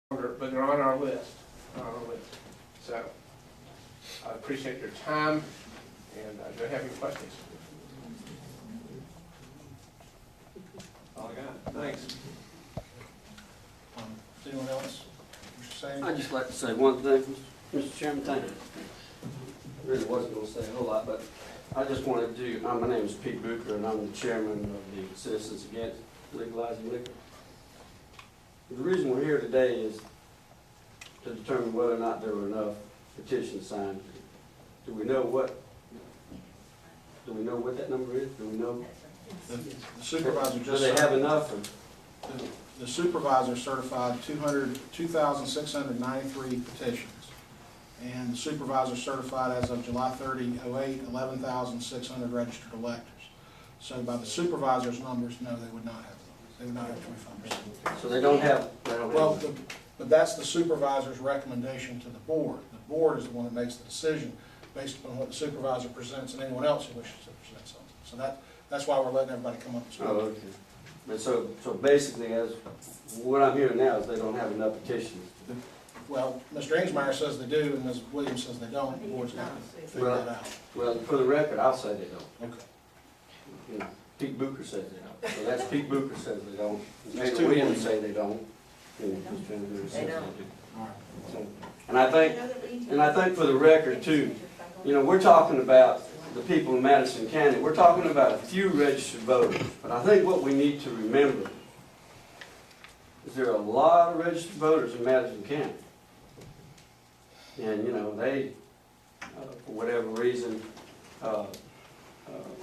but they're on our list. So I appreciate your time, and do you have any questions? All I got. Thanks. Anyone else? I'd just like to say one thing, Mr. Chairman, thank you. I really wasn't going to say a whole lot, but I just wanted to, my name is Pete Booker, and I'm the chairman of the Citizens Against Legalizing Liquor. The reason we're here today is to determine whether or not there were enough petitions signed. Do we know what that number is? Do we know? The supervisor Do just they have enough? the supervisor certified 2,693 petitions. And the supervisor certified as of July 30/08, 11,600 registered electors. So by the supervisor's numbers, no, they would not have those. They would not have 25%. So they don't have. Well, but that's the supervisor's recommendation to the board. The board is the one that makes the decision based upon what the supervisor presents and anyone else who wishes to present something. So that's why we're letting everybody come up and speak. Oh, okay. But so basically, as what I'm hearing now is they don't have enough petitions. Well, Mr. Ainsmeyer says they do, and Ms. Williams says they don't. The board's got to figure that out. Well, for the record, I'll say they don't. Okay. You know, Pete Booker says they don't. So that's Pete Booker says they don't. That's Mr. two Williams Williams. say they don't. And Mr. Chairman says they do. All right. So, and I think for the record too, you know, we're talking about the people in Madison County. We're talking about a few registered voters. But I think what we need to remember is there are a lot of registered voters in Madison County. And, you know, they, for whatever reason, are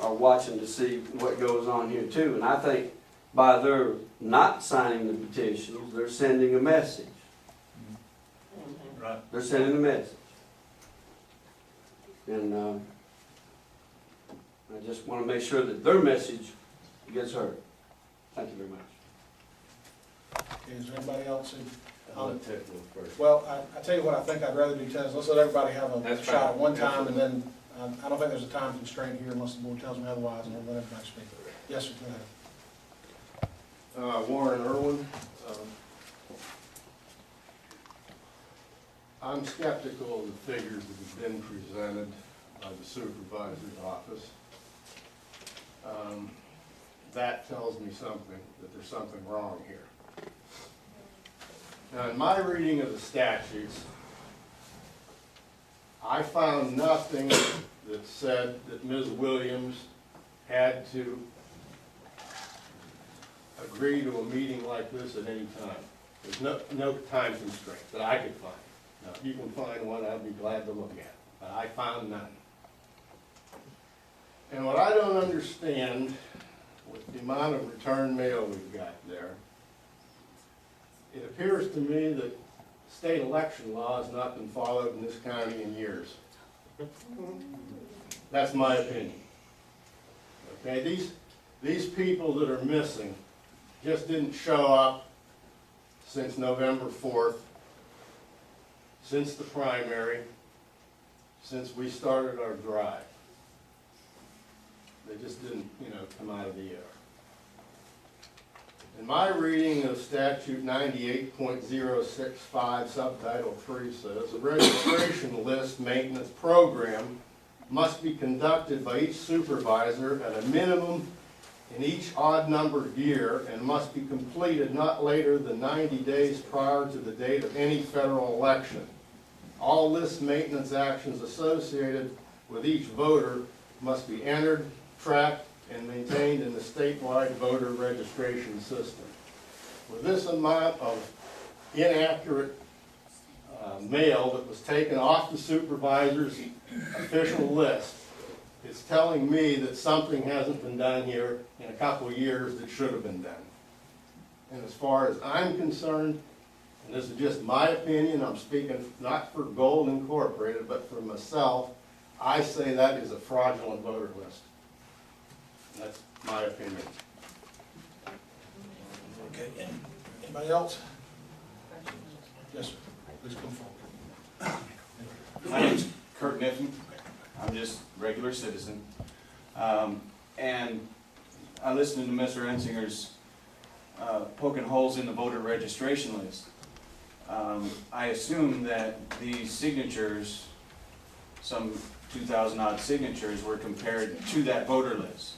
watching to see what goes on here too. And I think by their not signing the petitions, they're sending a message. Right. They're sending a message. And I just want to make sure that their message gets heard. Thank you very much. Okay, is there anybody else who? I'll let Ted go first. Well, I tell you what I think I'd rather do, Ted, is let's let everybody have a That's shot at fine. one time, and then I don't think there's a time constraint here unless the board tells me otherwise, and we'll let everybody speak. Yes, sir, go ahead. Warren Irwin. I'm skeptical of the figures that have been presented by the supervisor's office. That tells me something, that there's something wrong here. Now, in my reading of the statutes, I found nothing that said that Ms. Williams had to agree to a meeting like this at any time. There's no time constraint that I could find. Now, if you can find one, I'd be glad to look at it, but I found none. And what I don't understand with the amount of return mail we've got there, it appears to me that state election law has not been followed in this county in years. That's my opinion. Okay, these people that are missing just didn't show up since November 4th, since the primary, since we started our drive. They just didn't, come out of the air. In my reading of statute 98.065 subtitle 3 says, a registration list maintenance program must be conducted by each supervisor at a minimum in each odd-numbered year and must be completed not later than 90 days prior to the date of any federal election. All list maintenance actions associated with each voter must be entered, tracked, and maintained in the statewide voter registration system. With this amount of inaccurate mail that was taken off the supervisor's official list, it's telling me that something hasn't been done here in a couple of years that should have been done. And as far as I'm concerned, and this is just my opinion, I'm speaking not for Gold Incorporated, but for myself, I say that is a fraudulent voter list. And that's my opinion. Okay, anybody else? Yes, sir. Please come forward. My name's Kurt Niffen. I'm just a regular citizen. And I listened to Mr. Ensinger's poking holes in the voter registration list. I assume that these signatures, some 2,000 odd signatures, were compared to that voter list.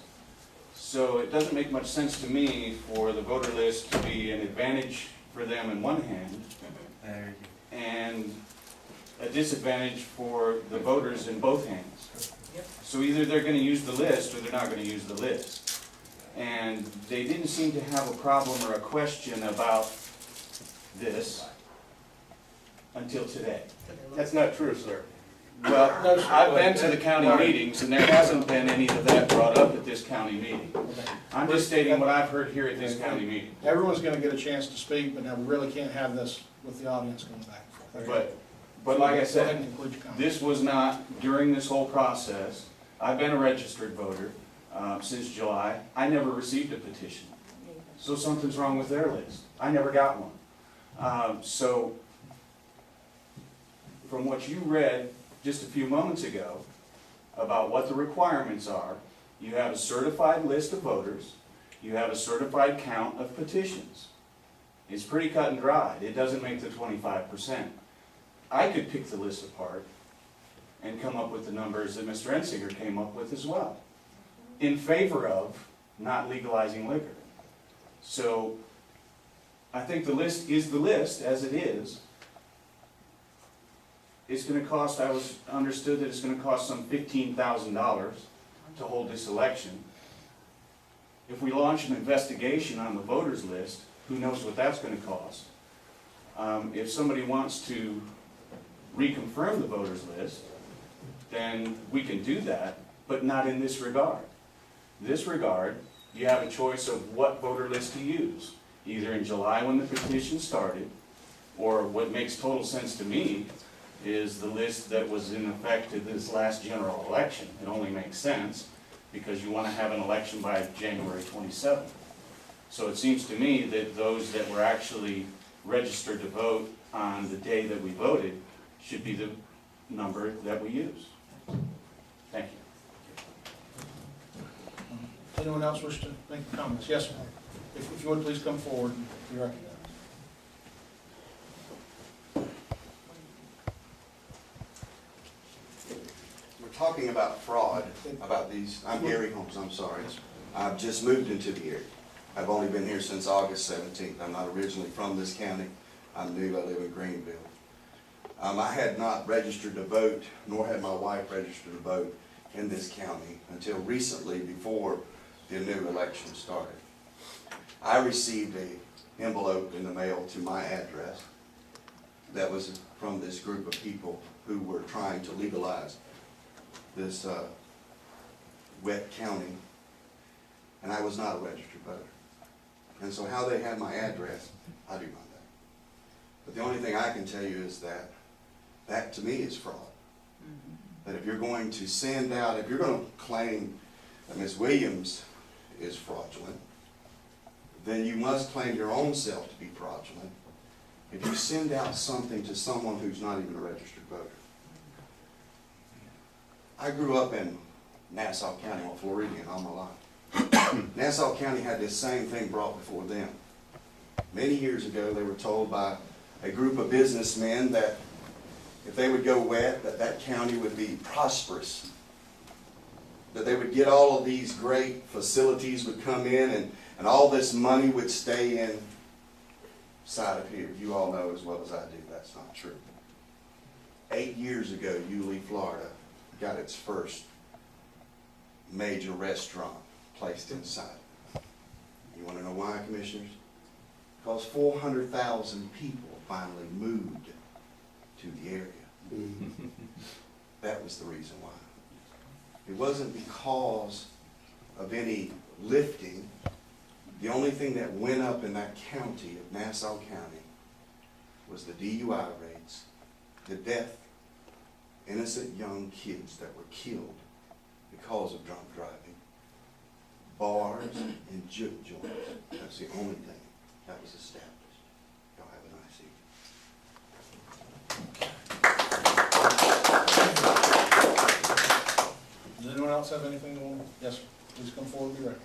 So it doesn't make much sense to me for the voter list to be an advantage for them in one hand and a disadvantage for the voters in both hands. So either they're going to use the list or they're not going to use the list. And they didn't seem to have a problem or a question about this until today. That's not true, sir. Well, I've been to the county meetings, and there hasn't been any of that brought up at this county meeting. I'm just stating what I've heard here at this county meeting. Everyone's gonna get a chance to speak, but now we really can't have this with the audience going back and forth. But like I Go ahead said, and conclude your comment. this was not during this whole process. I've been a registered voter since July. I never received a petition. So something's wrong with their list. I never got one. So from what you read just a few moments ago about what the requirements are, you have a certified list of voters, you have a certified count of petitions. It's pretty cut and dried. It doesn't make the 25%. I could pick the list apart and come up with the numbers that Mr. Ensinger came up with as well, in favor of not legalizing liquor. So I think the list is the list as it is. It's going to cost, I was understood that it's going to cost some $15,000 to hold this election. If we launch an investigation on the voters list, who knows what that's going to cost. If somebody wants to reconfirm the voters list, then we can do that, but not in this regard. This regard, you have a choice of what voter list to use, either in July when the petition started, or what makes total sense to me is the list that was in effect at this last general election. It only makes sense because you want to have an election by January 27th. So it seems to me that those that were actually registered to vote on the day that we voted should be the number that we use. Thank you. Anyone else wish to make comments? Yes, sir. If you would, please come forward and be recognized. We're talking about fraud, about these, I'm Gary Holmes, I'm sorry. I've just moved into the area. I've only been here since August 17th. I'm not originally from this county. I'm new, I live in Greenville. I had not registered to vote, nor had my wife registered to vote in this county until recently, before the new election started. I received an envelope in the mail to my address that was from this group of people who were trying to legalize this wet county, and I was not a registered voter. And so how they have my address, I do not know. But the only thing I can tell you is that that to me is fraud. That if you're going to send out, if you're going to claim that Ms. Williams is fraudulent, then you must claim your own self to be fraudulent if you send out something to someone who's not even a registered voter. I grew up in Nassau County, on Floridian, all my life. Nassau County had this same thing brought before them. Many years ago, they were told by a group of businessmen that if they would go wet, that county would be prosperous. That they would get all of these great facilities would come in and all this money would stay inside of here. You all know as well as I do that's not true. 8 years ago, Yulee, Florida, got its first major restaurant placed inside. You want to know why, commissioners? Because 400,000 people finally moved to the area. That was the reason why. It wasn't because of any lifting. The only thing that went up in that county of Nassau County was the DUI rates, the death, innocent young kids that were killed because of drunk driving, bars and juke joints. That's the only thing that was established. Y'all have a nice evening. Does anyone else have anything to want? Yes, sir. Please come forward and be recognized.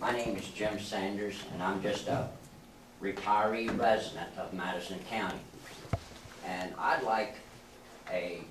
My name is Jim Sanders, and I'm just a retiree resident of Madison County. And I'd like a